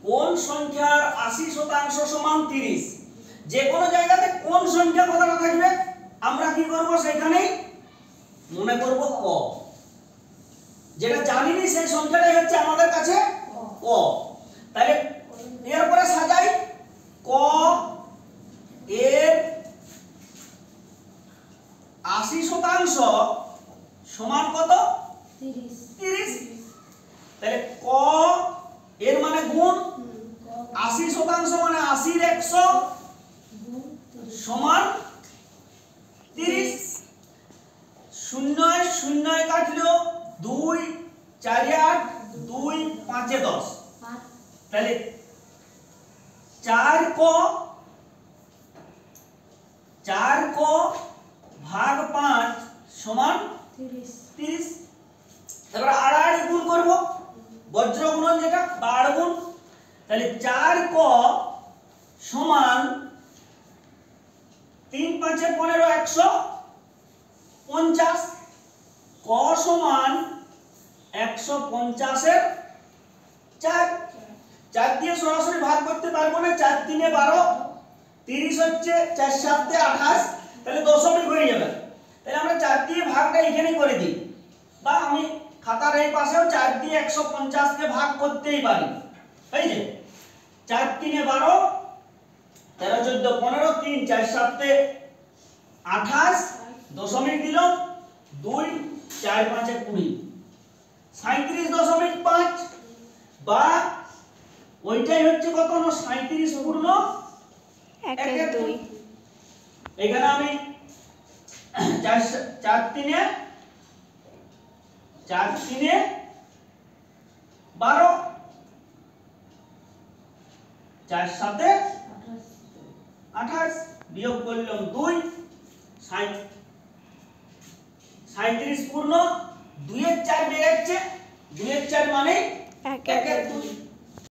কোন সংখ্যার 80% সমান 30। যে কোনো জায়গাতে কোন সংখ্যা কথাটা থাকবে আমরা কি করব সেখানেই মনে করব ক। যেটা জানিনি সেই সংখ্যাটাই হচ্ছে আমাদের কাছে ক। তাহলে এরপরে সাজাই ক এর 80% সমান কত? 30। তাহলে ক এর মানে গুণ 80% মানে 80 এর 100 সমান 30। শূন্যয় শূন্যয় কাটলো 2 4 8 2 5 10। তাহলে 4 ক ভাগ 5 সমান 30। এবার আড়াআড়ি গুণ করব, বজ্র গুণন যেটা বাড় গুণ। তাহলে 4 ক সমান 3 5 15 150। ক সমান 150 এর 4। 4 দিয়ে সরাসরি ভাগ করতে পারবো না, 4 3 12, 30 হচ্ছে 4 7 28, তাহলে দশমিক হয়ে যাবে। তাহলে আমরা 4 দিয়ে ভাগটা এখানেই করে দিই, বা আমি খাতার এই পাশেও 4 দিয়ে 150 কে ভাগ করতেই পারি। এই যে 4 3 12, 13 14 15, 3 4 7 28, দশমিক দিল 2 4 5 20, 37.5, বা ওইটাই হচ্ছে কত না 37 পূর্ণ 1 2। এখানে আমি 4 3 12, 4 7 28, বিয়োগ করলাম 2, 37 পূর্ণ 2 এর 4 বের হচ্ছে, 2 এর 4 মানে 1 2।